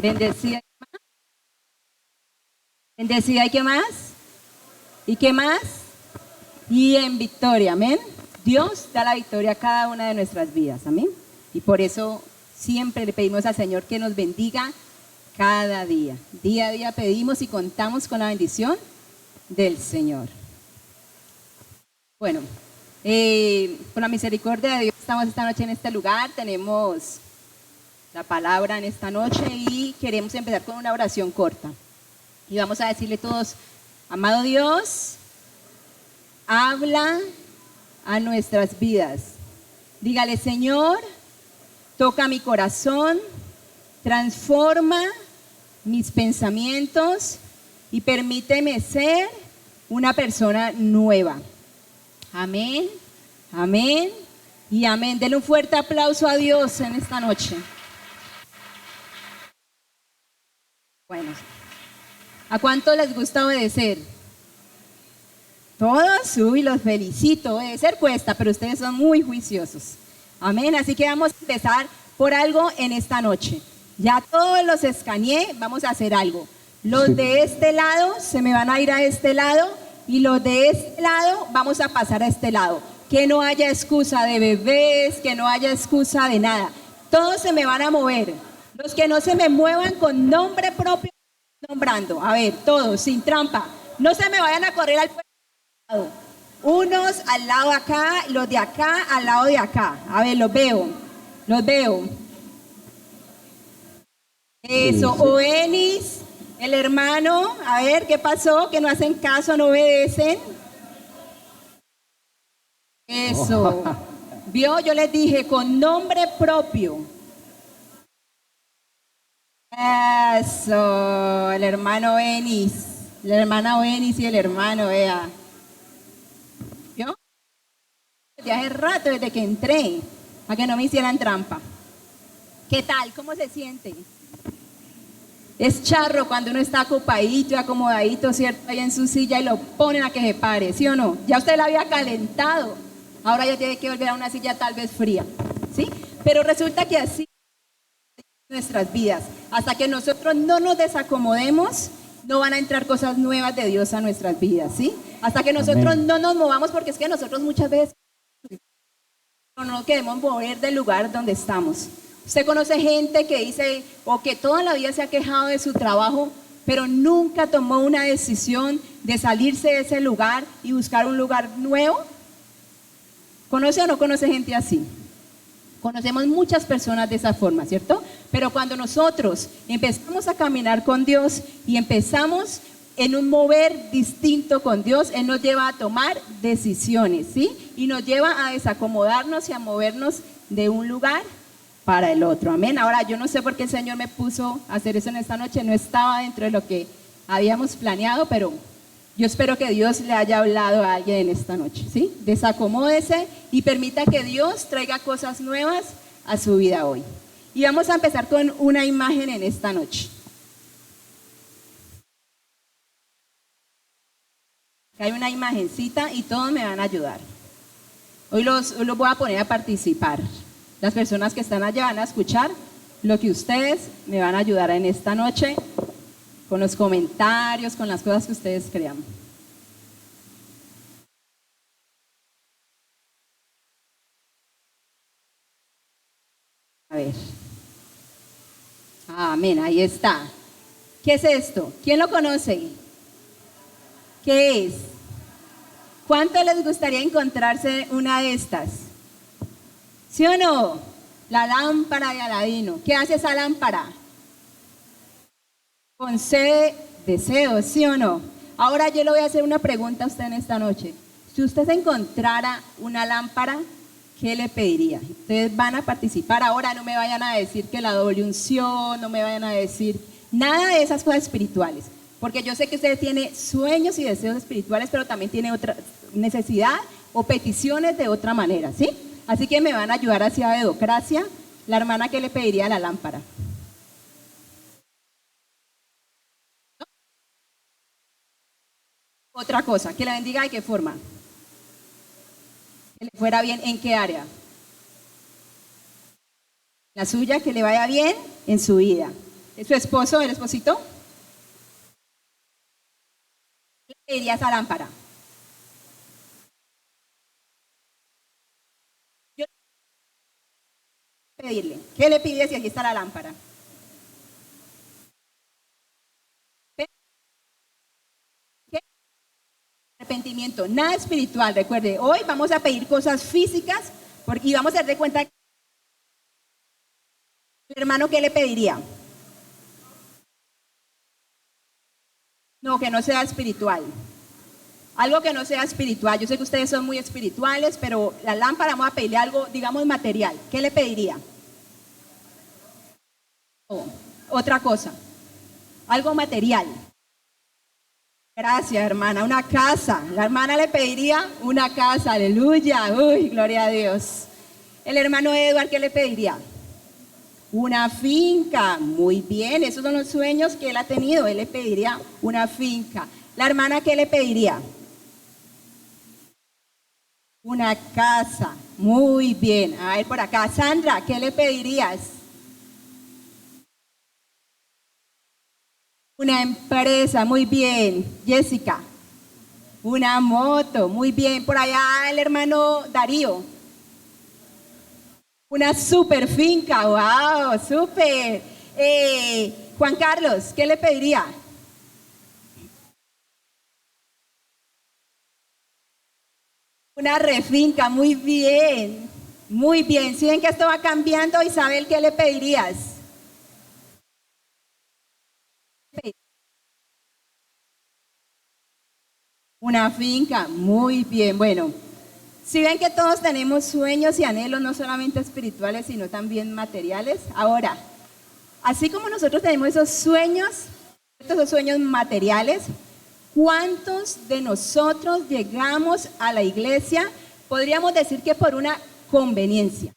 Bendecida. Bendecida, ¿y qué más? ¿Y qué más? Y en victoria, amén. Dios da la victoria a cada una de nuestras vidas, amén. Y por eso siempre le pedimos al Señor que nos bendiga cada día. Día a día pedimos y contamos con la bendición del Señor. Bueno, por la misericordia de Dios estamos esta noche en este lugar, tenemos la palabra en esta noche y queremos empezar con una oración corta. Y vamos a decirle todos, amado Dios, habla a nuestras vidas. Dígale, Señor, toca mi corazón, transforma mis pensamientos y permíteme ser una persona nueva. Amén, amén y amén. Denle un fuerte aplauso a Dios en esta noche. Bueno, ¿a cuánto les gusta obedecer? Todos, uy, los felicito. Obedecer cuesta, pero ustedes son muy juiciosos. Amén, así que vamos a empezar por algo en esta noche. Ya todos los escaneé, vamos a hacer algo. Los de este lado se me van a ir a este lado y los de este lado vamos a pasar a este lado. Que no haya excusa de bebés, que no haya excusa de nada. Todos se me van a mover. Los que no se me muevan con nombre propio, nombrando. A ver, todos, sin trampa. No se me vayan a correr al lado. Unos al lado de acá, los de acá al lado de acá. A ver, los veo. Los veo. Eso, Oenis, el hermano. A ver, ¿qué pasó? Que no hacen caso, no obedecen. Eso. ¿Vio? Yo les dije, con nombre propio. Eso, el hermano Enis, la hermana Oenis y el hermano, vea. ¿Vio? Desde hace rato, desde que entré, para que no me hicieran trampa. ¿Qué tal? ¿Cómo se siente? Es charro cuando uno está ocupadito y acomodadito, ¿cierto? Ahí en su silla y lo ponen a que se pare, ¿sí o no? Ya usted la había calentado, ahora ya tiene que volver a una silla tal vez fría, ¿sí? Pero resulta que así nuestras vidas, hasta que nosotros no nos desacomodemos, no van a entrar cosas nuevas de Dios a nuestras vidas, ¿sí? Hasta que nosotros no nos movamos, porque es que nosotros muchas veces no nos queremos mover del lugar donde estamos. Usted conoce gente que dice, o que toda la vida se ha quejado de su trabajo, pero nunca tomó una decisión de salirse de ese lugar y buscar un lugar nuevo. ¿Conoce o no conoce gente así? Conocemos muchas personas de esa forma, ¿cierto? Pero cuando nosotros empezamos a caminar con Dios y empezamos en un mover distinto con Dios, Él nos lleva a tomar decisiones, ¿sí? Y nos lleva a desacomodarnos y a movernos de un lugar para el otro, amén. Ahora, yo no sé por qué el Señor me puso a hacer eso en esta noche, no estaba dentro de lo que habíamos planeado, pero yo espero que Dios le haya hablado a alguien en esta noche, ¿sí? Desacomódese y permita que Dios traiga cosas nuevas a su vida hoy. Y vamos a empezar con una imagen en esta noche. Hay una imagencita y todos me van a ayudar. Hoy los voy a poner a participar. Las personas que están allá van a escuchar lo que ustedes me van a ayudar en esta noche con los comentarios, con las cosas que ustedes crean. A ver. Amén, ahí está. ¿Qué es esto? ¿Quién lo conoce? ¿Qué es? ¿Cuánto les gustaría encontrarse una de estas? ¿Sí o no? La lámpara de Aladino. ¿Qué hace esa lámpara? Concede deseos, ¿sí o no? Ahora yo le voy a hacer una pregunta a usted en esta noche. Si usted se encontrara una lámpara, ¿qué le pediría? Ustedes van a participar. Ahora no me vayan a decir que la doble unción, no me vayan a decir nada de esas cosas espirituales. Porque yo sé que usted tiene sueños y deseos espirituales, pero también tiene otra necesidad o peticiones de otra manera, ¿sí? Así que me van a ayudar hacia dedocracia. La hermana, ¿qué le pediría a la lámpara? Otra cosa, que la bendiga, ¿de qué forma? Que le fuera bien, ¿en qué área? La suya, que le vaya bien en su vida. su esposo, el esposito, ¿qué le pediría a esa lámpara? Yo pedirle, ¿qué le pide si aquí está la lámpara? ¿Qué? Arrepentimiento, nada espiritual, recuerde, hoy vamos a pedir cosas físicas y vamos a dar de cuenta que el hermano, ¿qué le pediría? No, que no sea espiritual. Algo que no sea espiritual. Yo sé que ustedes son muy espirituales, pero la lámpara, vamos a pedirle algo, digamos, material. ¿Qué le pediría? Oh, otra cosa, algo material. Gracias, hermana. Una casa. La hermana le pediría una casa. Aleluya. Uy, gloria a Dios. El hermano Edward, ¿qué le pediría? Una finca. Muy bien. Esos son los sueños que él ha tenido. Él le pediría una finca. La hermana, ¿qué le pediría? Una casa. Muy bien. A ver por acá. Sandra, ¿qué le pedirías? Una empresa. Muy bien. Jessica. Una moto. Muy bien. Por allá el hermano Darío. Una super finca. Wow, super. Juan Carlos, ¿qué le pediría? Una refinca, muy bien, muy bien. Si ven que esto va cambiando, Isabel, ¿qué le pedirías? Una finca, muy bien. Bueno, si ven que todos tenemos sueños y anhelos, no solamente espirituales, sino también materiales. Ahora, así como nosotros tenemos esos sueños materiales, ¿cuántos de nosotros llegamos a la iglesia? Podríamos decir que por una conveniencia.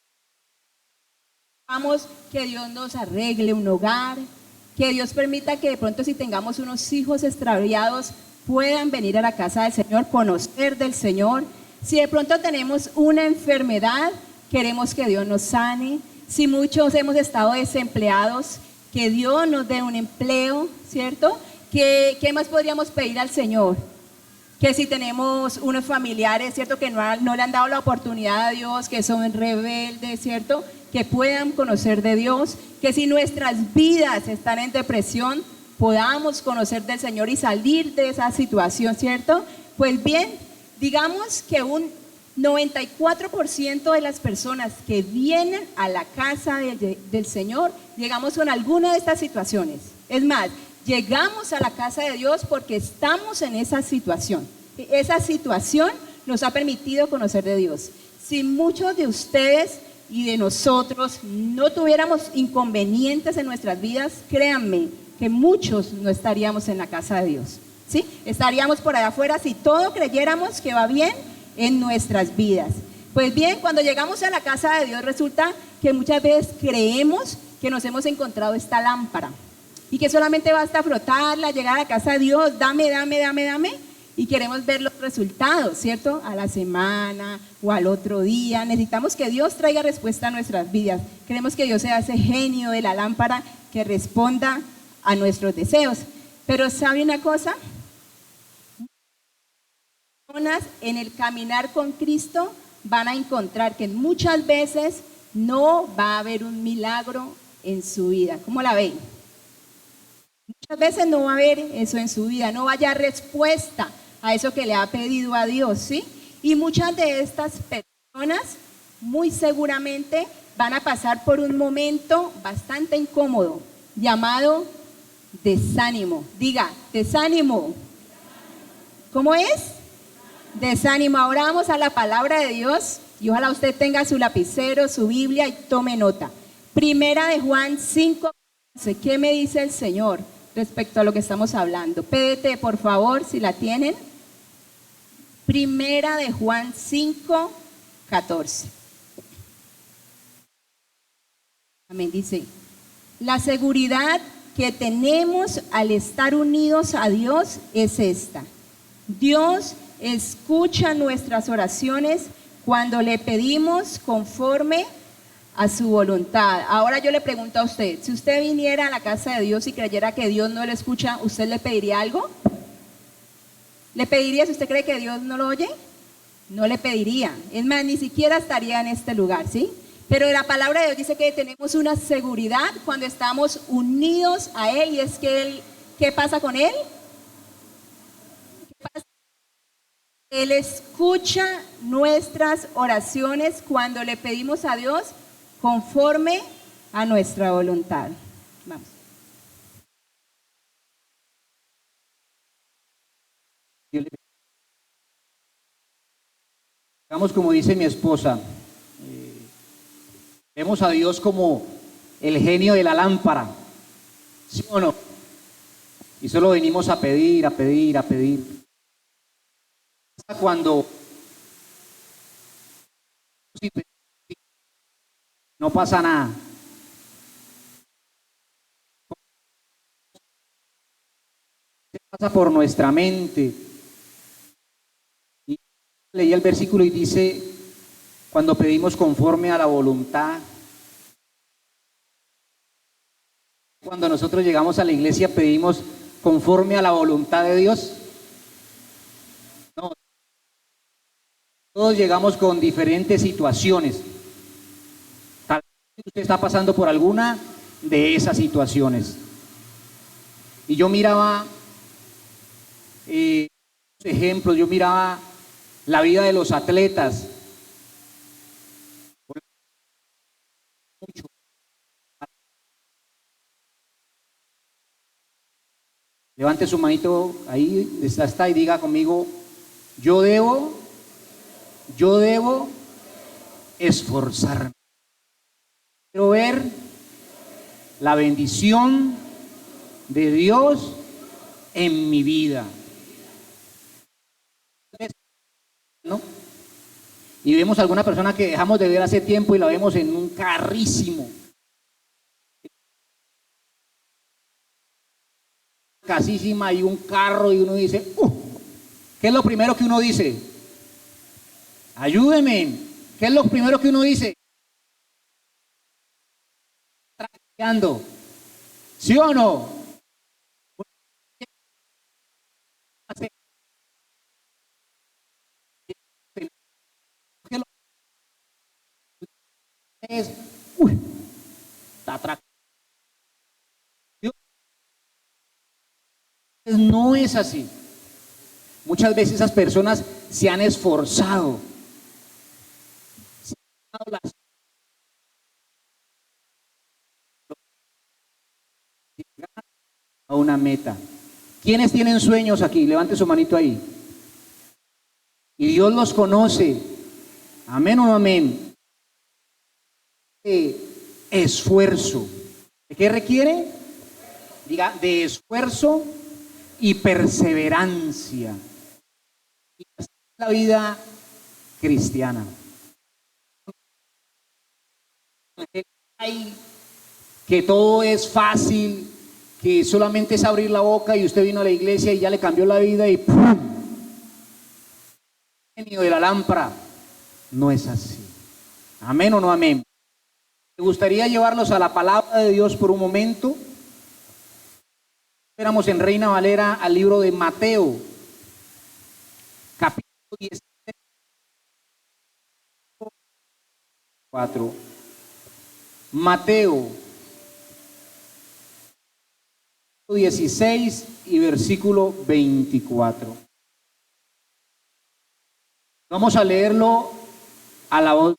Vamos, que Dios nos arregle un hogar, que Dios permita que de pronto si tengamos unos hijos extraviados puedan venir a la casa del Señor, conocer del Señor. Si de pronto tenemos una enfermedad, queremos que Dios nos sane. Si muchos hemos estado desempleados, que Dios nos dé un empleo, ¿cierto? ¿Qué más podríamos pedir al Señor? Que si tenemos unos familiares, ¿cierto? Que no le han dado la oportunidad a Dios, que son rebeldes, ¿cierto? Que puedan conocer de Dios. Que si nuestras vidas están en depresión, podamos conocer del Señor y salir de esa situación, ¿cierto? Pues bien, digamos que un 94% de las personas que vienen a la casa del Señor, llegamos con alguna de estas situaciones. Es más, llegamos a la casa de Dios porque estamos en esa situación. Esa situación nos ha permitido conocer de Dios. Si muchos de ustedes y de nosotros no tuviéramos inconvenientes en nuestras vidas, créanme que muchos no estaríamos en la casa de Dios. ¿Sí? Estaríamos por allá afuera si todo creyéramos que va bien en nuestras vidas. Pues bien, cuando llegamos a la casa de Dios resulta que muchas veces creemos que nos hemos encontrado esta lámpara y que solamente basta frotarla, llegar a la casa de Dios, dame, y queremos ver los resultados, ¿cierto? A la semana o al otro día. Necesitamos que Dios traiga respuesta a nuestras vidas. Queremos que Dios sea ese genio de la lámpara que responda a nuestros deseos. Pero ¿sabe una cosa? Personas en el caminar con Cristo van a encontrar que muchas veces no va a haber un milagro en su vida. ¿Cómo la ven? Muchas veces no va a haber eso en su vida, no va a hallar respuesta a eso que le ha pedido a Dios, ¿sí? Y muchas de estas personas muy seguramente van a pasar por un momento bastante incómodo llamado desánimo. Diga, desánimo. ¿Cómo es? Desánimo. Ahora vamos a la palabra de Dios y ojalá usted tenga su lapicero, su Biblia y tome nota. Primera de Juan 5, ¿qué me dice el Señor respecto a lo que estamos hablando? PDT, por favor, si la tienen. Primera de Juan 5, 14. Amén, dice, la seguridad que tenemos al estar unidos a Dios es esta. Dios escucha nuestras oraciones cuando le pedimos conforme a su voluntad. Ahora yo le pregunto a usted, si usted viniera a la casa de Dios y creyera que Dios no le escucha, ¿usted le pediría algo? ¿Le pediría si usted cree que Dios no lo oye? No le pediría. Es más, ni siquiera estaría en este lugar, ¿sí? Pero la palabra de Dios dice que tenemos una seguridad cuando estamos unidos a Él, y es que Él, ¿qué pasa con Él? ¿Qué pasa? Él escucha nuestras oraciones cuando le pedimos a Dios conforme a nuestra voluntad. Vamos. Digamos, como dice mi esposa, vemos a Dios como el genio de la lámpara, ¿sí o no? Y solo venimos a pedir, a pedir, a pedir. Cuando no pasa nada. ¿Qué pasa por nuestra mente? Y leí el versículo y dice, cuando pedimos conforme a la voluntad. Cuando nosotros llegamos a la iglesia pedimos conforme a la voluntad de Dios. No. Todos llegamos con diferentes situaciones. Tal vez usted está pasando por alguna de esas situaciones. Y yo miraba ejemplos, yo miraba la vida de los atletas. Levante su manito ahí, está y diga conmigo, yo debo esforzarme. Quiero ver la bendición de Dios en mi vida. ¿No? Y vemos a alguna persona que dejamos de ver hace tiempo y la vemos en un carrísimo. Casísima y un carro y uno dice, ¿qué es lo primero que uno dice? Ayúdeme. ¿Qué es lo primero que uno dice? Traqueando. ¿Sí o no? Está traqueando. No es así. Muchas veces esas personas se han esforzado, a una meta. ¿Quiénes tienen sueños aquí? Levante su manito ahí. Y Dios los conoce. Amén o no amén. Esfuerzo. ¿De qué requiere? Diga, de esfuerzo y perseverancia. Y así es la vida cristiana. Hay que todo es fácil, que solamente es abrir la boca y usted vino a la iglesia y ya le cambió la vida y ¡pum! Genio de la lámpara. No es así. Amén o no amén. Me gustaría llevarlos a la palabra de Dios por un momento. Éramos en Reina Valera al libro de Mateo, capítulo 4. Mateo 16 y versículo 24. Vamos a leerlo a la voz.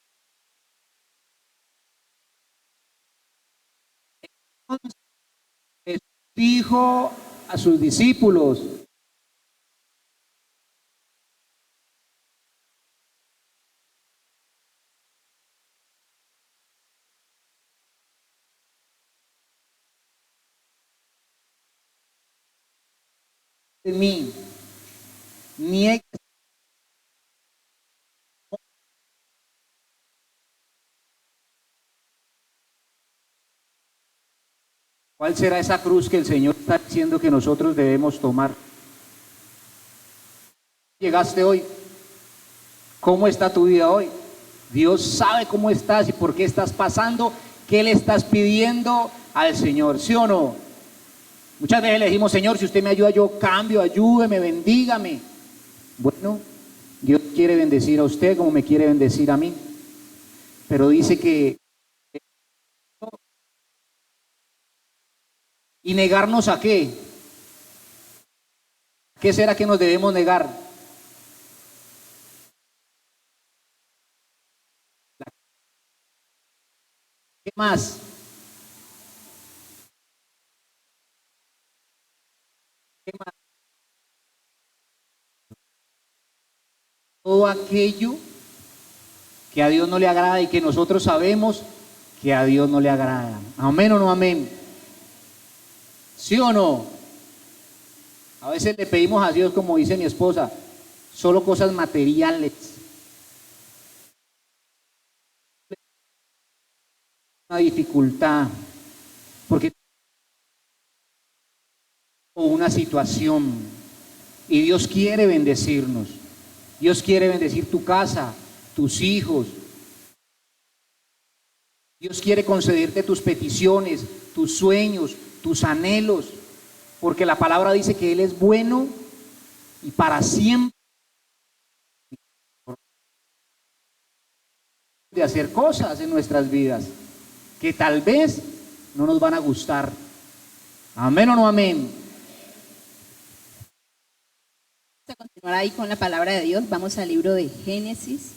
Jesús dijo a sus discípulos: de mí, niegue. ¿Cuál será esa cruz que el Señor está diciendo que nosotros debemos tomar? ¿Llegaste hoy? ¿Cómo está tu vida hoy? Dios sabe cómo estás y por qué estás pasando, qué le estás pidiendo al Señor, ¿sí o no? Muchas veces le decimos, Señor, si usted me ayuda, yo cambio, ayúdeme, bendígame. Bueno, Dios quiere bendecir a usted como me quiere bendecir a mí. Pero dice que... ¿Y negarnos a qué? ¿Qué será que nos debemos negar? ¿Qué más? ¿Qué más? Todo aquello que a Dios no le agrada y que nosotros sabemos que a Dios no le agrada. ¿Amén o no amén? ¿Sí o no? A veces le pedimos a Dios, como dice mi esposa, solo cosas materiales. Una dificultad, porque o una situación, y Dios quiere bendecirnos. Dios quiere bendecir tu casa, tus hijos. Dios quiere concederte tus peticiones, tus sueños, tus anhelos, porque la palabra dice que Él es bueno y para siempre de hacer cosas en nuestras vidas que tal vez no nos van a gustar. Amén o no amén. Vamos a continuar ahí con la palabra de Dios. Vamos al libro de Génesis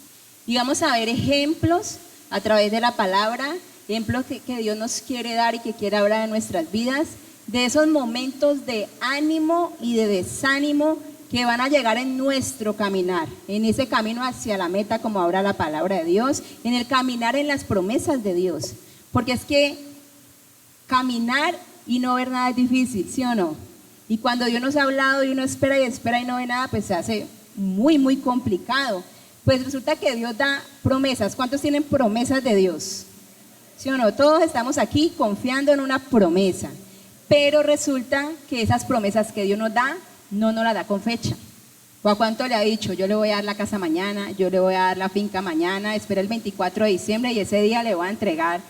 y vamos a ver ejemplos a través de la palabra, ejemplos que Dios nos quiere dar y que quiere hablar en nuestras vidas, de esos momentos de ánimo y de desánimo que van a llegar en nuestro caminar, en ese camino hacia la meta, como habla la palabra de Dios, en el caminar en las promesas de Dios. Porque es que caminar y no ver nada es difícil, ¿sí o no? Y cuando Dios nos ha hablado y uno espera y no ve nada, pues se hace muy, muy complicado. Pues resulta que Dios da promesas. ¿Cuántos tienen promesas de Dios? ¿Sí o no? Todos estamos aquí confiando en una promesa. Pero resulta que esas promesas que Dios nos da, no nos las da con fecha. ¿O a cuánto le ha dicho? Yo le voy a dar la casa mañana, yo le voy a dar la finca mañana, espera el 24 de diciembre y ese día le voy a entregar,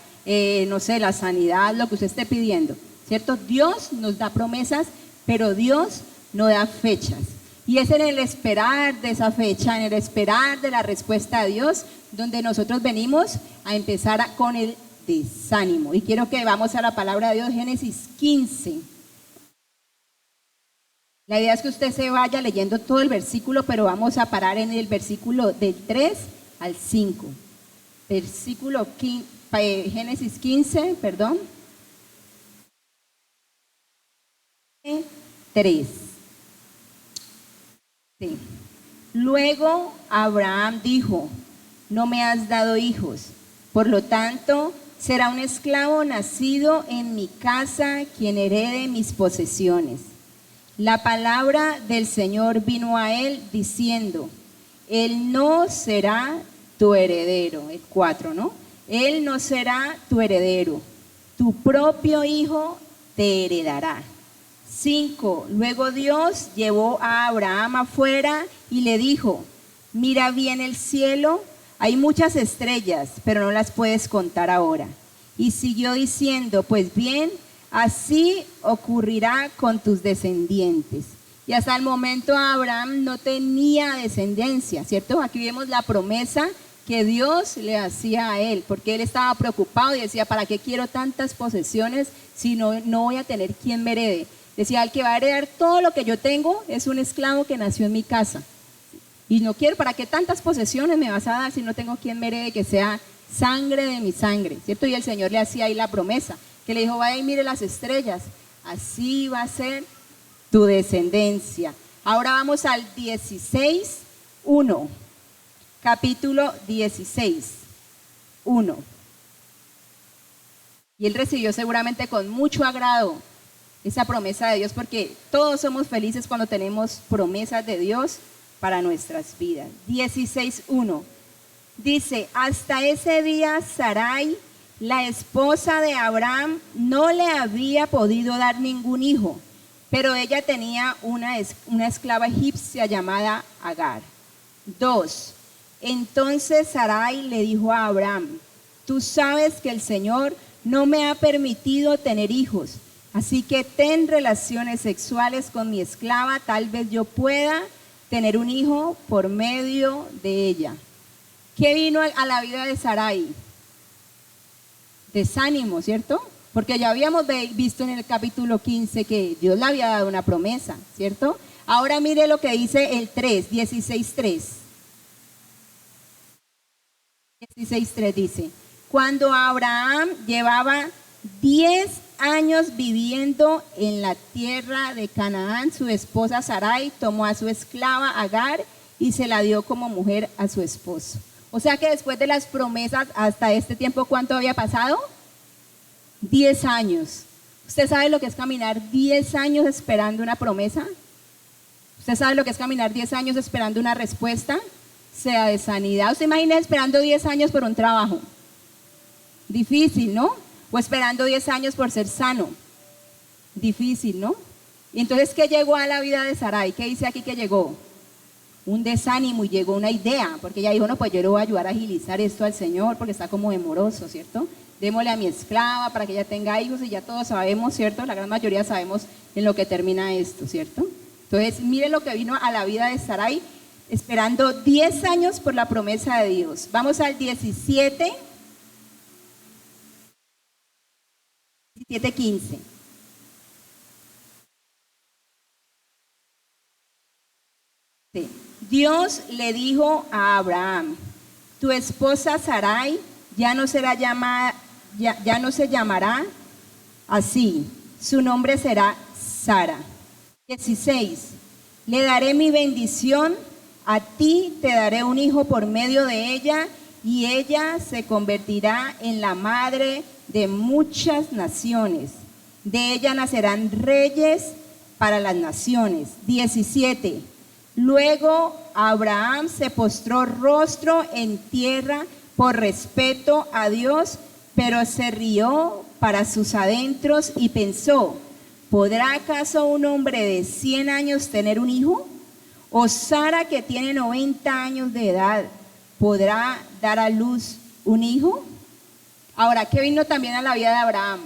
no sé, la sanidad, lo que usted esté pidiendo, ¿cierto? Dios nos da promesas, pero Dios no da fechas. Y es en el esperar de esa fecha, en el esperar de la respuesta de Dios, donde nosotros venimos a empezar con el desánimo. Y quiero que vamos a la palabra de Dios, Génesis 15. La idea es que usted se vaya leyendo todo el versículo, pero vamos a parar en el versículo del 3 al 5. Versículo 15, Génesis 15, perdón. 3. Sí. Luego Abraham dijo: no me has dado hijos, por lo tanto será un esclavo nacido en mi casa quien herede mis posesiones. La palabra del Señor vino a él diciendo: él no será tu heredero. El 4, ¿no? Él no será tu heredero, tu propio hijo te heredará. 5. Luego Dios llevó a Abraham afuera y le dijo: mira bien el cielo, hay muchas estrellas, pero no las puedes contar ahora. Y siguió diciendo: pues bien, así ocurrirá con tus descendientes. Y hasta el momento Abraham no tenía descendencia, ¿cierto? Aquí vemos la promesa que Dios le hacía a él, porque él estaba preocupado y decía: ¿para qué quiero tantas posesiones si no voy a tener quien me herede? Decía: el que va a heredar todo lo que yo tengo es un esclavo que nació en mi casa. Y no quiero, ¿para qué tantas posesiones me vas a dar si no tengo quien me herede, que sea sangre de mi sangre? ¿Cierto? Y el Señor le hacía ahí la promesa, que le dijo: vaya y mire las estrellas, así va a ser tu descendencia. Ahora vamos al 16:1, capítulo 16:1. Y él recibió seguramente con mucho agrado esa promesa de Dios, porque todos somos felices cuando tenemos promesas de Dios para nuestras vidas. 16:1 dice: hasta ese día Sarai, la esposa de Abraham, no le había podido dar ningún hijo, pero ella tenía una esclava egipcia llamada Agar. 2. Entonces Sarai le dijo a Abraham: tú sabes que el Señor no me ha permitido tener hijos, así que ten relaciones sexuales con mi esclava, tal vez yo pueda tener un hijo por medio de ella. ¿Qué vino a la vida de Sarai? Desánimo, ¿cierto? Porque ya habíamos visto en el capítulo 15 que Dios le había dado una promesa, ¿cierto? Ahora mire lo que dice el 3, 16:3. 16:3 dice: cuando Abraham llevaba 10 años viviendo en la tierra de Canaán, su esposa Sarai tomó a su esclava Agar y se la dio como mujer a su esposo. O sea que después de las promesas, hasta este tiempo, ¿cuánto había pasado? 10 años. ¿Usted sabe lo que es caminar 10 años esperando una promesa? ¿Usted sabe lo que es caminar 10 años esperando una respuesta? Sea de sanidad. ¿Usted imagina esperando 10 años por un trabajo? Difícil, ¿no? O esperando 10 años por ser sano. Difícil, ¿no? Y entonces, ¿qué llegó a la vida de Sarai? ¿Qué dice aquí que llegó? Un desánimo, y llegó una idea, porque ella dijo: no, pues yo le voy a ayudar a agilizar esto al Señor, porque está como demoroso, ¿cierto? Démosle a mi esclava para que ella tenga hijos, y ya todos sabemos, ¿cierto? La gran mayoría sabemos en lo que termina esto, ¿cierto? Entonces, mire lo que vino a la vida de Sarai, esperando 10 años por la promesa de Dios. Vamos al 17, 15. Dios le dijo a Abraham: tu esposa Sarai ya no será llamada, ya no se llamará así, su nombre será Sara. 16. Le daré mi bendición, a ti te daré un hijo por medio de ella, y ella se convertirá en la madre de muchas naciones. De ella nacerán reyes para las naciones. 17. Luego Abraham se postró rostro en tierra por respeto a Dios, pero se rió para sus adentros y pensó: ¿podrá acaso un hombre de 100 años tener un hijo? ¿O Sara, que tiene 90 años de edad, podrá dar a luz un hijo? Ahora, ¿qué vino también a la vida de Abraham?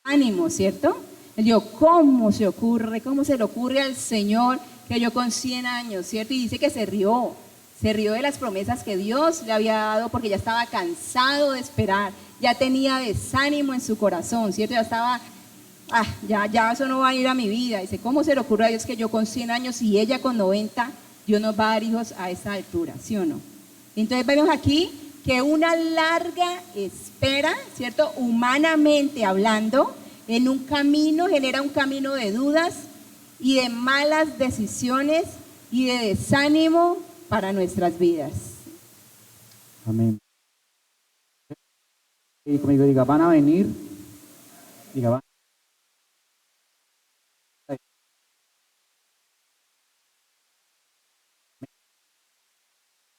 Ánimo, ¿cierto? Él dijo: ¿cómo se le ocurre al Señor que yo con 100 años, ¿cierto? Y dice que se rió de las promesas que Dios le había dado, porque ya estaba cansado de esperar, ya tenía desánimo en su corazón, ¿cierto? Ya estaba, ya eso no va a ir a mi vida. Dice: ¿cómo se le ocurre a Dios que yo con 100 años y ella con 90, Dios nos va a dar hijos a esa altura, ¿sí o no? Entonces vemos aquí que una larga espera, ¿cierto? Humanamente hablando, en un camino, genera un camino de dudas y de malas decisiones y de desánimo para nuestras vidas. Amén. Y conmigo diga: van a venir. Diga: van.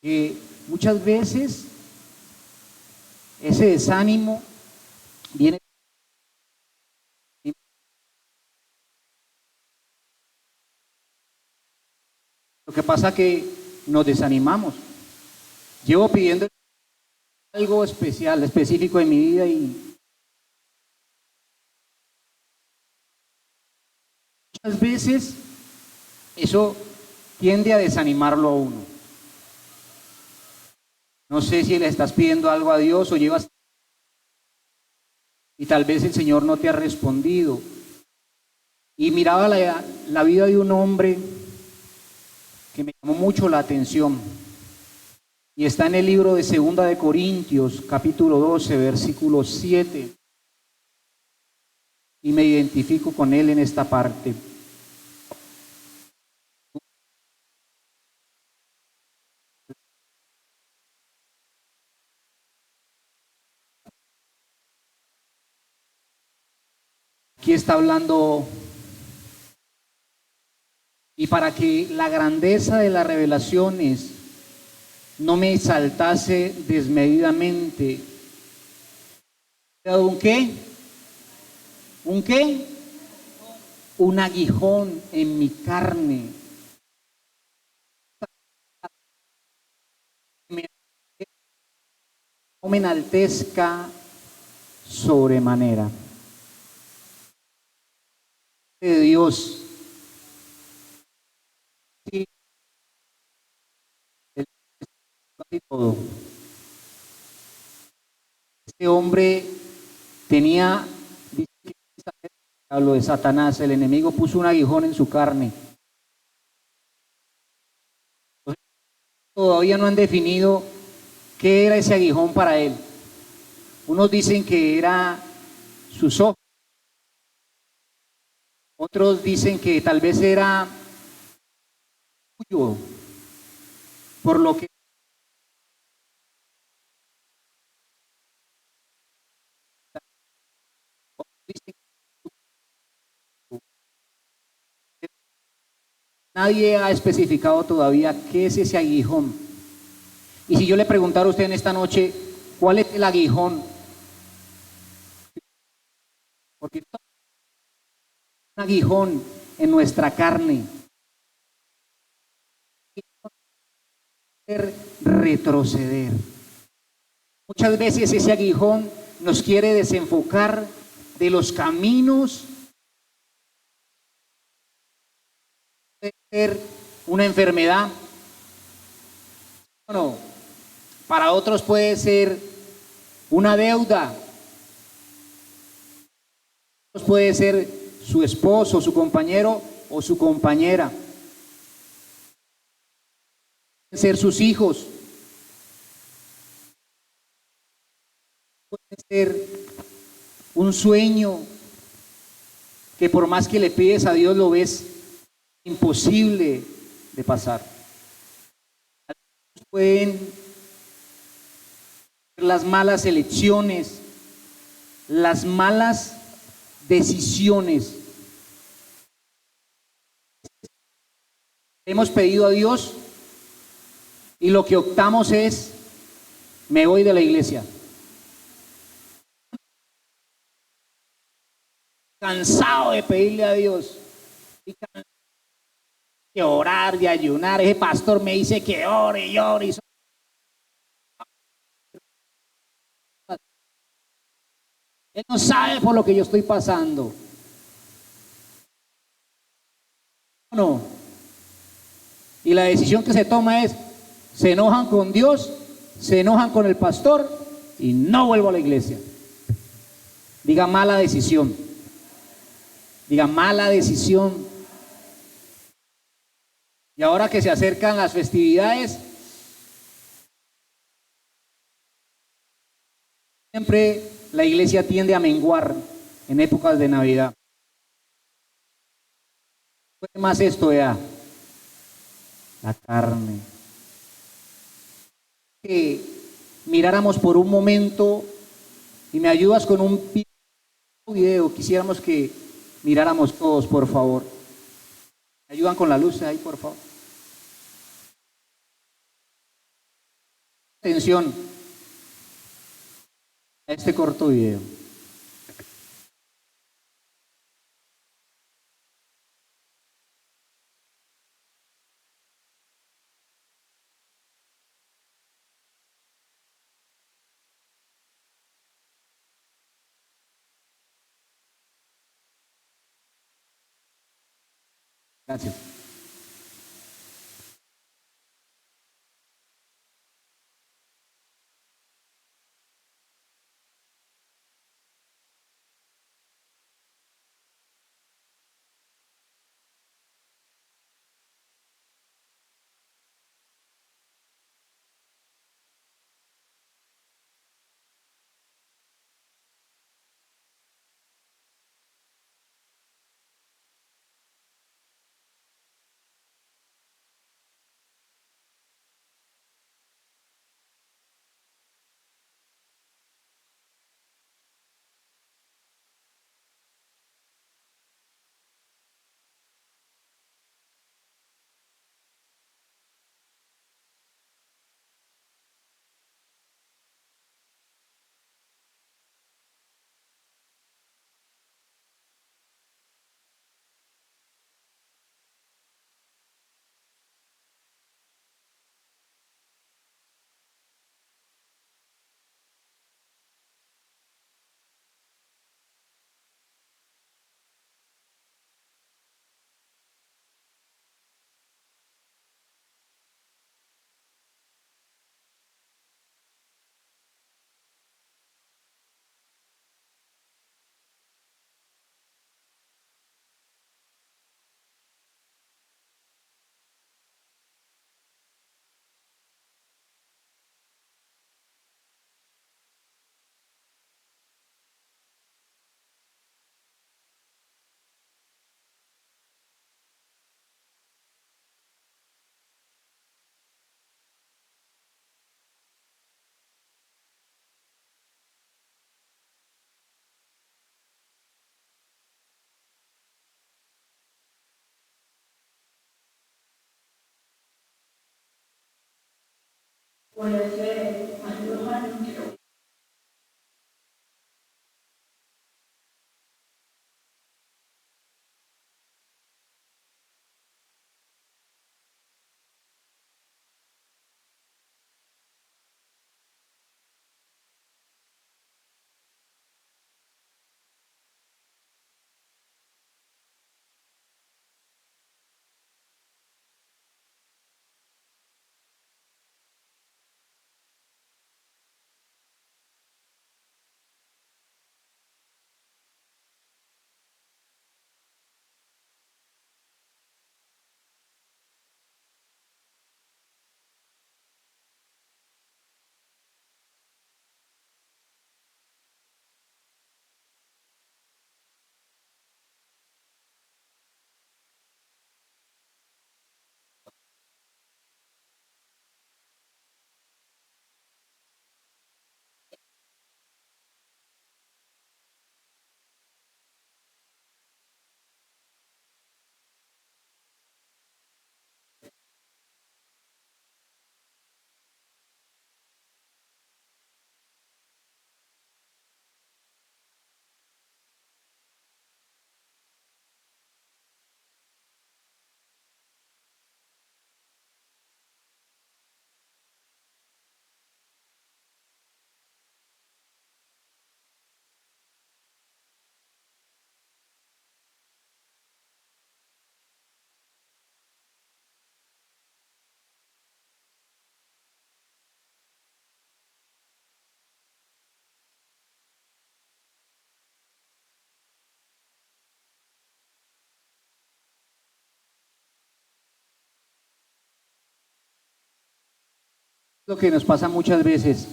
Que muchas veces ese desánimo viene. Lo que pasa es que nos desanimamos. Llevo pidiendo algo especial, específico en mi vida, y muchas veces eso tiende a desanimarlo a uno. No sé si le estás pidiendo algo a Dios o llevas y tal vez el Señor no te ha respondido. Y miraba la vida de un hombre que me llamó mucho la atención. Y está en el libro de 2 de Corintios, capítulo 12, versículo 7. Y me identifico con él en esta parte. Aquí está hablando: y para que la grandeza de las revelaciones no me exaltase desmedidamente, ¿un qué? ¿Un qué? Un aguijón en mi carne. no me enaltezca sobremanera. De Dios, sí, él es casi todo. Este hombre tenía, dice que hablo de Satanás, el enemigo puso un aguijón en su carne. Entonces, todavía no han definido qué era ese aguijón para él. Unos dicen que era sus ojos, otros dicen que tal vez era suyo, por lo que dicen que nadie ha especificado todavía qué es ese aguijón. Y si yo le preguntara a usted en esta noche, ¿cuál es el aguijón? Porque todo un aguijón en nuestra carne, retroceder. Muchas veces ese aguijón nos quiere desenfocar de los caminos. Puede ser una enfermedad, no, para otros puede ser una deuda, otros puede ser su esposo, su compañero o su compañera, pueden ser sus hijos, puede ser un sueño que por más que le pides a Dios lo ves imposible de pasar. Pueden ser las malas elecciones, las malas decisiones. Hemos pedido a Dios y lo que optamos es, me voy de la iglesia. Cansado de pedirle a Dios, y de orar, de ayunar. Ese pastor me dice que ore y ore. Él no sabe por lo que yo estoy pasando. No. Y la decisión que se toma es, se enojan con Dios, se enojan con el pastor y no vuelvo a la iglesia. Diga mala decisión. Diga mala decisión. Y ahora que se acercan las festividades, siempre la iglesia tiende a menguar en épocas de Navidad. ¿Qué más esto ya? La carne. Que miráramos por un momento y me ayudas con un video. Quisiéramos que miráramos todos, por favor. ¿Me ayudan con la luz ahí, por favor? Atención a este corto video. Gracias. Lo que nos pasa muchas veces,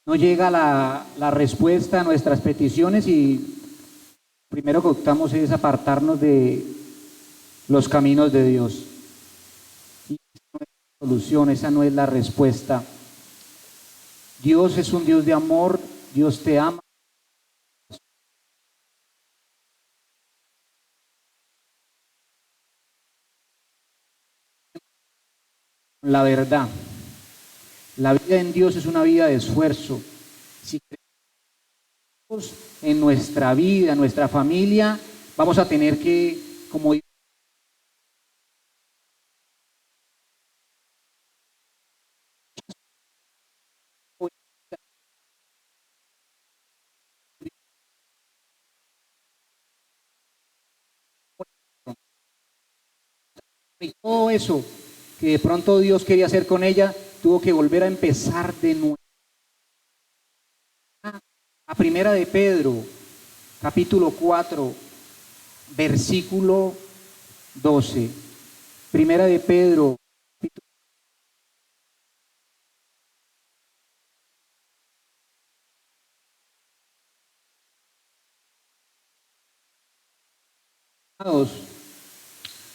no llega la respuesta a nuestras peticiones y primero que optamos es apartarnos de los caminos de Dios. Y esa no es la solución, esa no es la respuesta. Dios es un Dios de amor, Dios te ama. La verdad, la vida en Dios es una vida de esfuerzo. Si creemos en nuestra vida, en nuestra familia, vamos a tener que, como y todo eso que de pronto Dios quería hacer con ella, tuvo que volver a empezar de nuevo. A primera de Pedro, capítulo 4, versículo 12. Primera de Pedro, capítulo,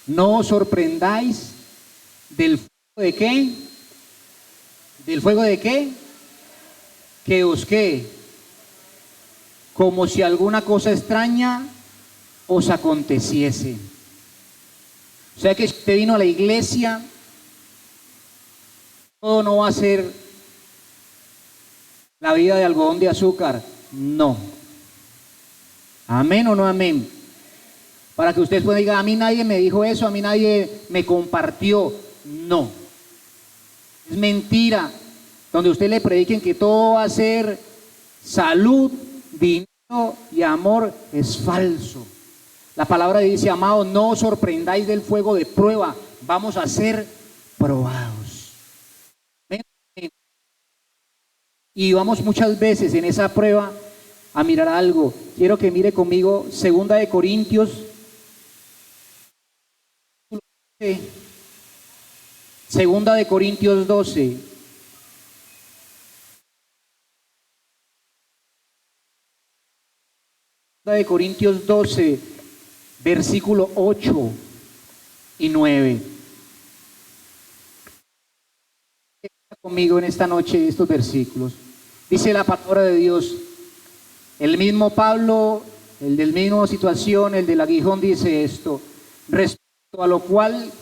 no os sorprendáis del fuego de qué, del fuego de qué, que os qué, como si alguna cosa extraña os aconteciese. O sea que si usted vino a la iglesia, todo no va a ser la vida de algodón de azúcar, no. Amén o no amén. Para que usted pueda diga, a mí nadie me dijo eso, a mí nadie me compartió. No. Es mentira. Donde usted le prediquen que todo va a ser salud, dinero y amor, es falso. La palabra dice, amados, no os sorprendáis del fuego de prueba, vamos a ser probados. Y vamos muchas veces en esa prueba a mirar algo. Quiero que mire conmigo 2 de Corintios 12. De Corintios 12, versículo 8 y 9. Conmigo en esta noche estos versículos. Dice la palabra de Dios, el mismo Pablo, el del mismo situación, el del aguijón, dice esto: respecto a lo cual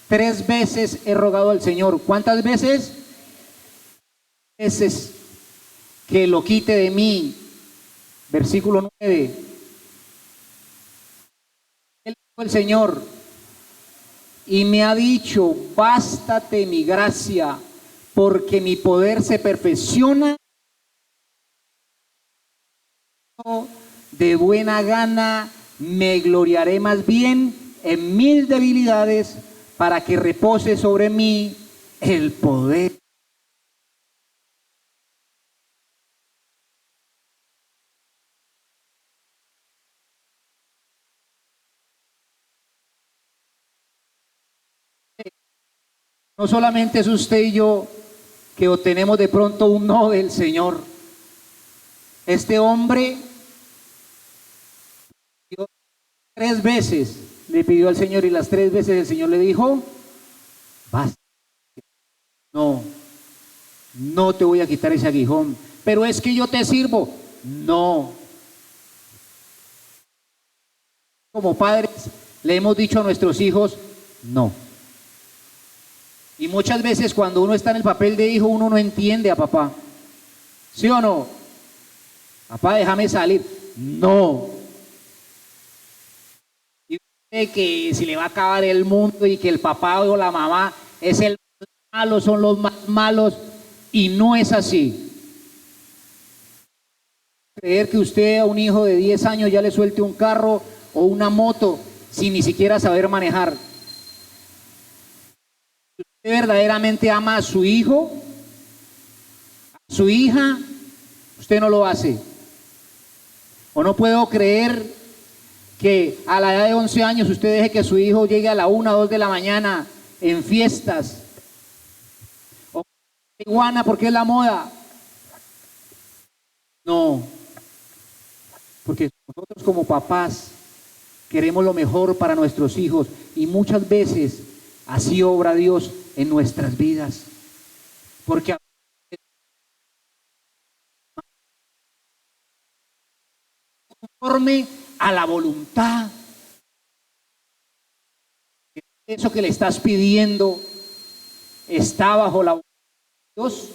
3 veces he rogado al Señor. ¿Cuántas veces? veces que lo quite de mí. Versículo 9. El Señor, y me ha dicho, bástate mi gracia, porque mi poder se perfecciona. De buena gana me gloriaré más bien en mis debilidades, para que repose sobre mí el poder. No solamente es usted y yo que obtenemos de pronto un no del Señor. Este hombre 3 veces le pidió al Señor, y las 3 veces el Señor le dijo, basta, no te voy a quitar ese aguijón, pero es que yo te sirvo. No. Como padres le hemos dicho a nuestros hijos, no. Y muchas veces cuando uno está en el papel de hijo, uno no entiende a papá. ¿Sí o no? Papá, déjame salir. No. Y dice que si le va a acabar el mundo y que el papá o la mamá es el más malo, son los más malos, y no es así. Creer que usted a un hijo de 10 años ya le suelte un carro o una moto sin ni siquiera saber manejar. Si usted verdaderamente ama a su hijo, a su hija, usted no lo hace. O no puedo creer que a la edad de 11 años usted deje que su hijo llegue a la 1 o 2 de la mañana en fiestas. O marihuana porque es la moda. No. Porque nosotros como papás queremos lo mejor para nuestros hijos, y muchas veces así obra Dios en nuestras vidas. Porque conforme a la voluntad, eso que le estás pidiendo está bajo la voluntad de Dios.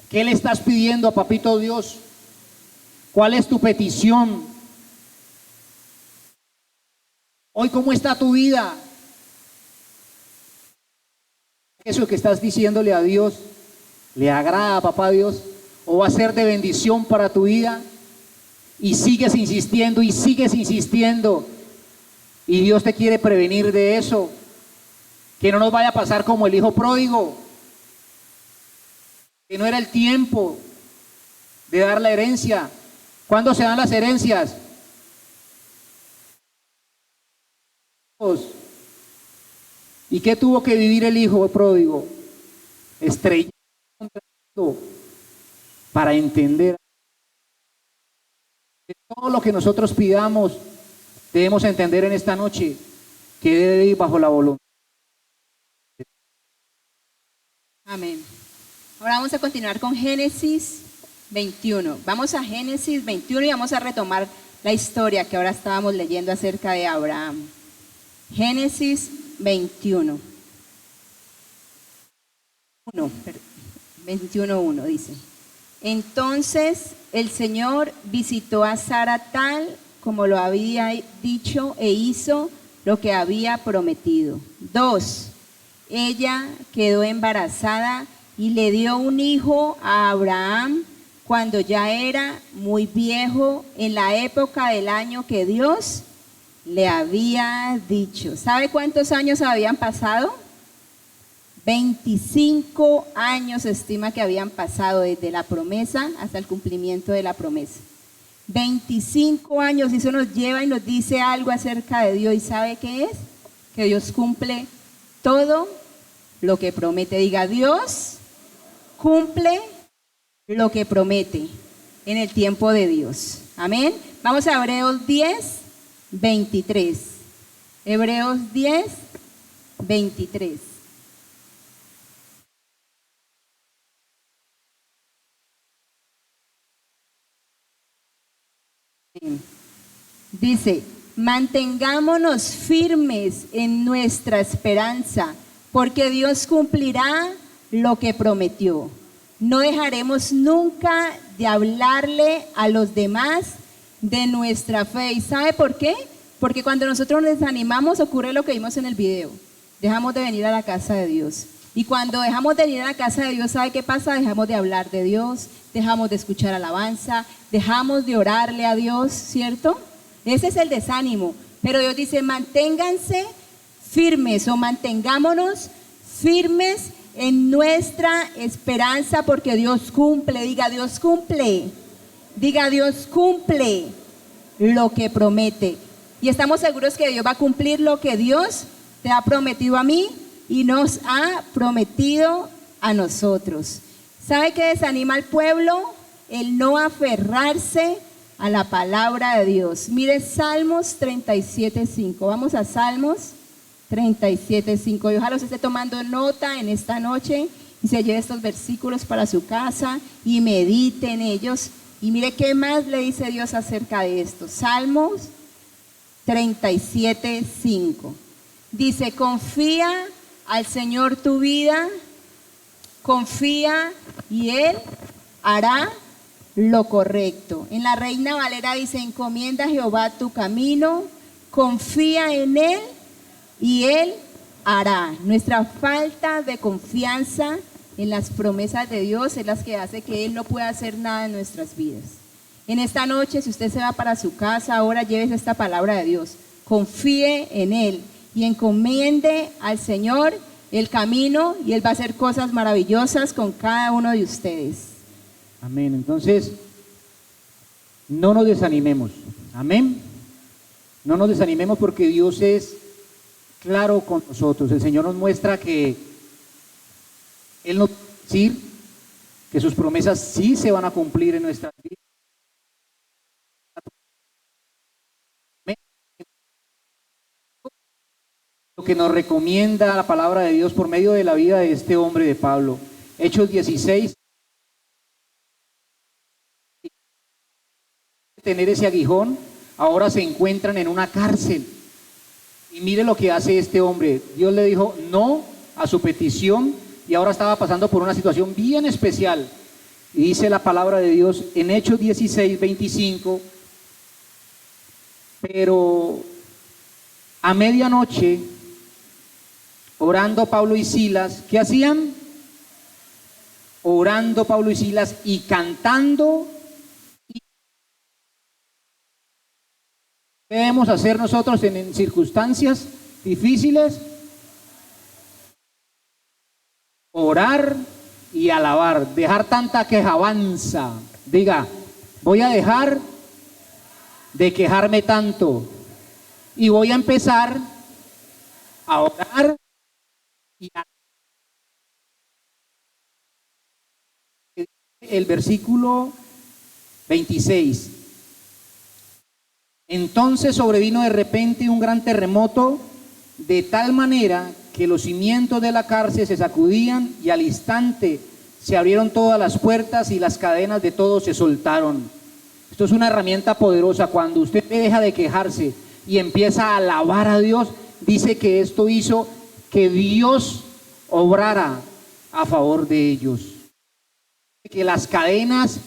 ¿Qué le estás pidiendo a Papito Dios? ¿Cuál es tu petición? Hoy, ¿cómo está tu vida? ¿Eso que estás diciéndole a Dios le agrada a Papá Dios? ¿O va a ser de bendición para tu vida? Y sigues insistiendo y sigues insistiendo, y Dios te quiere prevenir de eso, que no nos vaya a pasar como el hijo pródigo, que no era el tiempo de dar la herencia. ¿Cuándo se dan las herencias? ¿Y qué tuvo que vivir el hijo pródigo? Estrellado para entender que todo lo que nosotros pidamos debemos entender en esta noche que debe ir bajo la voluntad. Amén. Ahora vamos a continuar con Génesis 21. Vamos a Génesis 21 y vamos a retomar la historia que ahora estábamos leyendo acerca de Abraham. Génesis 21. 21:1 dice: Entonces el Señor visitó a Sara tal como lo había dicho, e hizo lo que había prometido. 2. Ella quedó embarazada y le dio un hijo a Abraham cuando ya era muy viejo, en la época del año que Dios le había dicho. ¿Sabe cuántos años habían pasado? 25 años se estima que habían pasado desde la promesa hasta el cumplimiento de la promesa. 25 años, y eso nos lleva y nos dice algo acerca de Dios. ¿Y sabe qué es? Que Dios cumple todo lo que promete. Diga, Dios cumple lo que promete en el tiempo de Dios. Amén. Vamos a Hebreos 10:23. Hebreos 10:23. Dice: mantengámonos firmes en nuestra esperanza, porque Dios cumplirá lo que prometió. No dejaremos nunca de hablarle a los demás de nuestra fe. ¿Y sabe por qué? Porque cuando nosotros nos desanimamos ocurre lo que vimos en el video. Dejamos de venir a la casa de Dios. Y cuando dejamos de venir a la casa de Dios, ¿sabe qué pasa? Dejamos de hablar de Dios, dejamos de escuchar alabanza, dejamos de orarle a Dios, ¿cierto? Ese es el desánimo. Pero Dios dice, manténganse firmes o mantengámonos firmes en nuestra esperanza, porque Dios cumple. Diga, Dios cumple. Diga, Dios cumple lo que promete. Y estamos seguros que Dios va a cumplir lo que Dios te ha prometido a mí y nos ha prometido a nosotros. ¿Sabe qué desanima al pueblo? El no aferrarse a la palabra de Dios. Mire Salmos 37:5. Vamos a Salmos 37:5. Y ojalá usted esté tomando nota en esta noche y se lleve estos versículos para su casa y medite en ellos. Y mire qué más le dice Dios acerca de esto. Salmos 37:5. Dice, confía al Señor tu vida, confía y Él hará lo correcto. En la Reina Valera dice, encomienda a Jehová tu camino, confía en Él y Él hará. Nuestra falta de confianza en las promesas de Dios es las que hace que Él no pueda hacer nada en nuestras vidas. En esta noche, si usted se va para su casa, ahora llévese esta palabra de Dios. Confíe en Él y encomiende al Señor el camino y Él va a hacer cosas maravillosas con cada uno de ustedes. Amén. Entonces, no nos desanimemos. Amén. No nos desanimemos porque Dios es claro con nosotros. El Señor nos muestra que Él nos va a decir que sus promesas sí se van a cumplir en nuestras vidas. Lo que nos recomienda la palabra de Dios por medio de la vida de este hombre de Pablo. Hechos 16. Tener ese aguijón, ahora se encuentran en una cárcel. Y mire lo que hace este hombre. Dios le dijo no a su petición y ahora estaba pasando por una situación bien especial. Y dice la palabra de Dios en Hechos 16:25, pero a medianoche, orando Pablo y Silas, ¿qué hacían? Orando Pablo y Silas y cantando. ¿Qué debemos hacer nosotros en circunstancias difíciles? Orar y alabar, dejar tanta quejabanza. Diga, voy a dejar de quejarme tanto y voy a empezar a orar y a... El versículo 26. Entonces sobrevino de repente un gran terremoto, de tal manera que los cimientos de la cárcel se sacudían y al instante se abrieron todas las puertas y las cadenas de todos se soltaron. Esto es una herramienta poderosa. Cuando usted deja de quejarse y empieza a alabar a Dios, dice que esto hizo que Dios obrara a favor de ellos, que las cadenas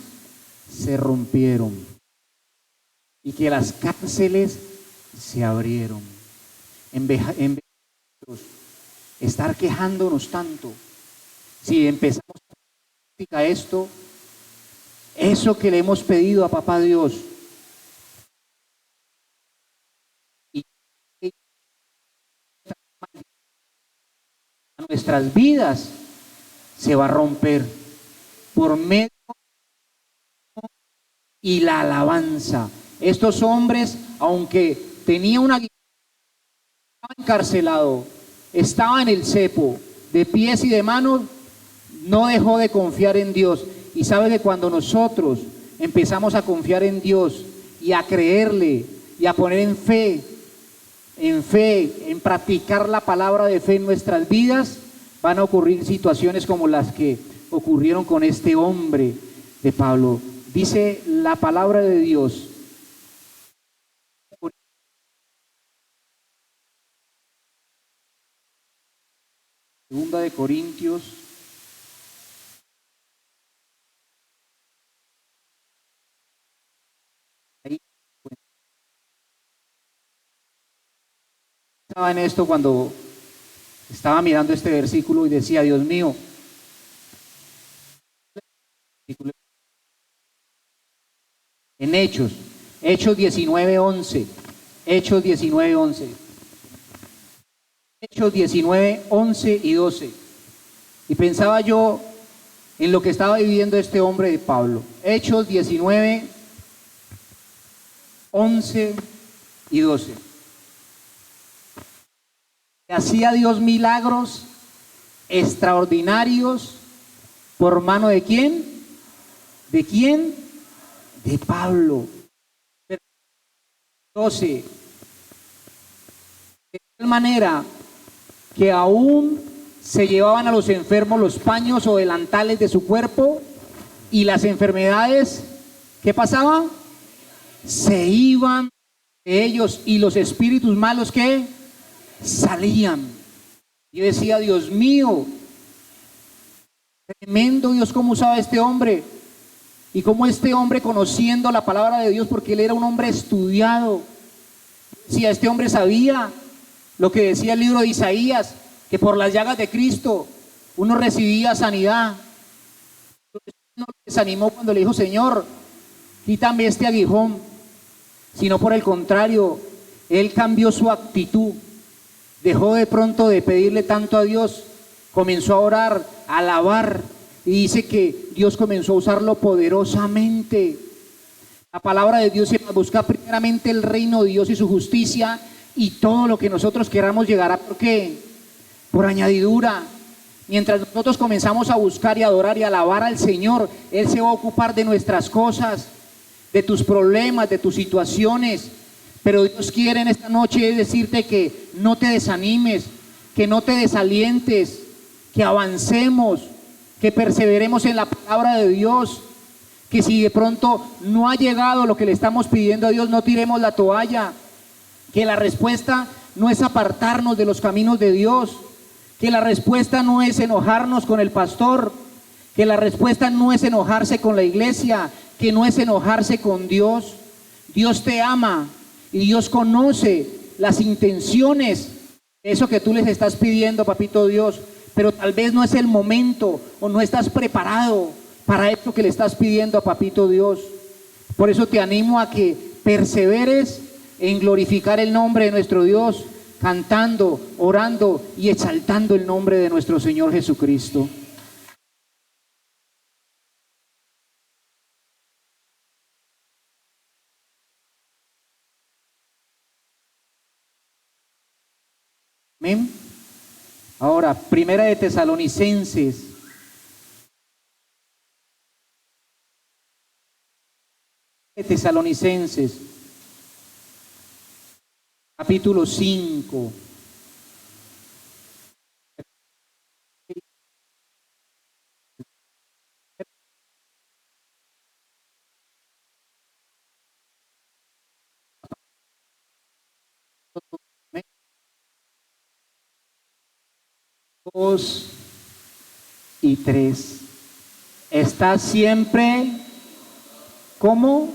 se rompieron y que las cárceles se abrieron. En vez de estar quejándonos tanto, si empezamos a practicar esto, eso que le hemos pedido a Papá Dios, y nuestras vidas se va a romper por medio y la alabanza. Estos hombres, aunque tenía una guitarra, estaba encarcelado, estaba en el cepo, de pies y de manos, no dejó de confiar en Dios. Y sabe que cuando nosotros empezamos a confiar en Dios y a creerle y a poner en practicar la palabra de fe en nuestras vidas, van a ocurrir situaciones como las que ocurrieron con este hombre de Pablo. Dice la palabra de Dios. Segunda de Corintios Estaba en esto cuando estaba mirando este versículo y decía, Dios mío, en Hechos 19:11, Hechos 19:11, Hechos 19:11 y 12. Y pensaba yo en lo que estaba viviendo este hombre de Pablo. Hechos 19:11 y 12. Hacía Dios milagros extraordinarios por mano de quién? ¿De quién? De Pablo. 12. De tal manera que aún se llevaban a los enfermos los paños o delantales de su cuerpo y las enfermedades, ¿qué pasaba? Se iban de ellos y los espíritus malos, ¿qué? Salían. Yo decía, Dios mío, tremendo Dios cómo usaba a este hombre. Y cómo este hombre, conociendo la palabra de Dios, porque él era un hombre estudiado, si este hombre sabía lo que decía el libro de Isaías, que por las llagas de Cristo uno recibía sanidad. No le desanimó cuando le dijo, Señor, quítame este aguijón, sino por el contrario, él cambió su actitud, dejó de pronto de pedirle tanto a Dios, comenzó a orar, a alabar, y dice que Dios comenzó a usarlo poderosamente. La palabra de Dios es buscar primeramente el reino de Dios y su justicia, y todo lo que nosotros queramos llegará, ¿por qué? Por añadidura. Mientras nosotros comenzamos a buscar y adorar y alabar al Señor, Él se va a ocupar de nuestras cosas, de tus problemas, de tus situaciones. Pero Dios quiere en esta noche decirte que no te desanimes, que no te desalientes, que avancemos, que perseveremos en la palabra de Dios, que si de pronto no ha llegado lo que le estamos pidiendo a Dios, no tiremos la toalla, que la respuesta no es apartarnos de los caminos de Dios, que la respuesta no es enojarnos con el pastor, que la respuesta no es enojarse con la iglesia, que no es enojarse con Dios. Dios te ama y Dios conoce las intenciones de eso que tú les estás pidiendo, papito Dios, pero tal vez no es el momento o no estás preparado para esto que le estás pidiendo a papito Dios. Por eso te animo a que perseveres en glorificar el nombre de nuestro Dios, cantando, orando y exaltando el nombre de nuestro Señor Jesucristo. Amén. Ahora, Primera de Tesalonicenses, capítulo 5. Dos y tres. Está siempre, ¿cómo?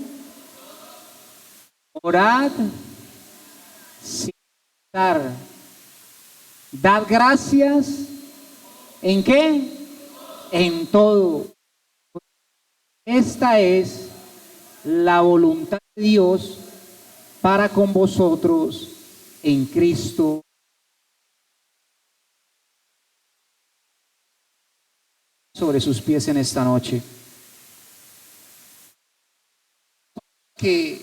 Orad sin cesar. Dad gracias. ¿En qué? En todo. Esta es la voluntad de Dios para con vosotros en Cristo. Sobre sus pies en esta noche. Que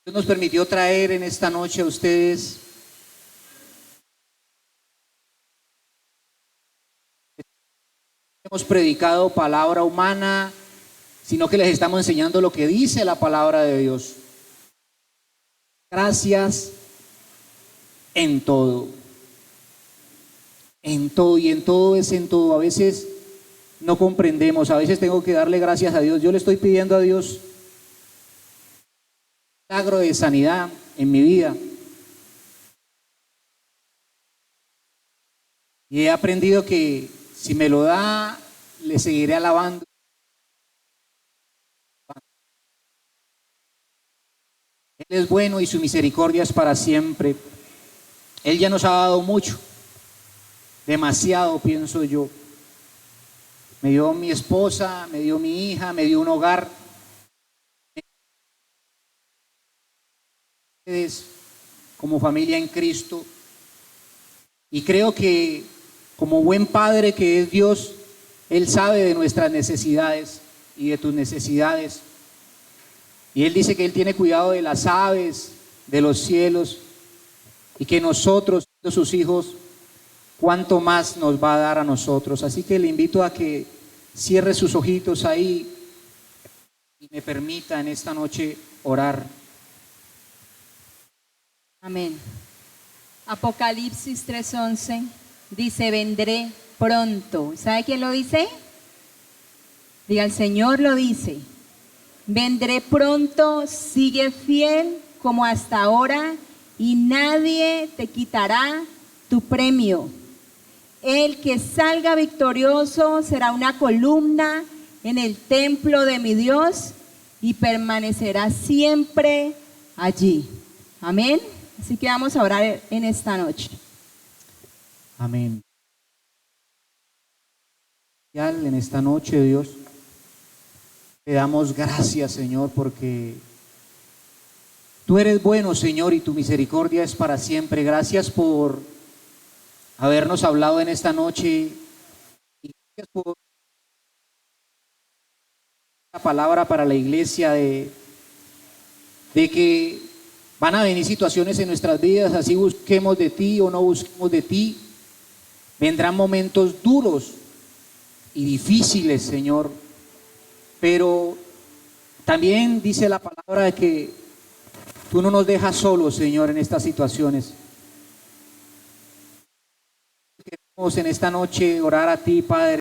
Dios nos permitió traer en esta noche a ustedes hemos predicado palabra humana, sino que les estamos enseñando lo que dice la palabra de Dios. Gracias en todo. En todo, y en todo es en todo. A veces no comprendemos, a veces tengo que darle gracias a Dios. Yo le estoy pidiendo a Dios un milagro de sanidad en mi vida. Y he aprendido que si me lo da, le seguiré alabando. Él es bueno y su misericordia es para siempre. Él ya nos ha dado mucho, demasiado, pienso yo. Me dio mi esposa, me dio mi hija, me dio un hogar. Ustedes como familia en Cristo. Y creo que como buen padre que es Dios, Él sabe de nuestras necesidades y de tus necesidades. Y Él dice que Él tiene cuidado de las aves, de los cielos, y que nosotros, sus hijos, cuánto más nos va a dar a nosotros. Así que le invito a que cierre sus ojitos ahí y me permita en esta noche orar. Amén. Apocalipsis 3:11 dice, vendré pronto. ¿Sabe quién lo dice? Diga, el Señor lo dice. Vendré pronto, sigue fiel como hasta ahora y nadie te quitará tu premio. El que salga victorioso será una columna en el templo de mi Dios y permanecerá siempre allí. Amén. Así que vamos a orar en esta noche. Amén. En esta noche, Dios, te damos gracias, Señor, porque tú eres bueno, Señor, y tu misericordia es para siempre. Gracias por habernos hablado en esta noche y gracias por la palabra para la iglesia de que van a venir situaciones en nuestras vidas, así busquemos de ti o no busquemos de ti. Vendrán momentos duros y difíciles, Señor, pero también dice la palabra de que tú no nos dejas solos, Señor, en estas situaciones. Queremos en esta noche orar a ti, Padre.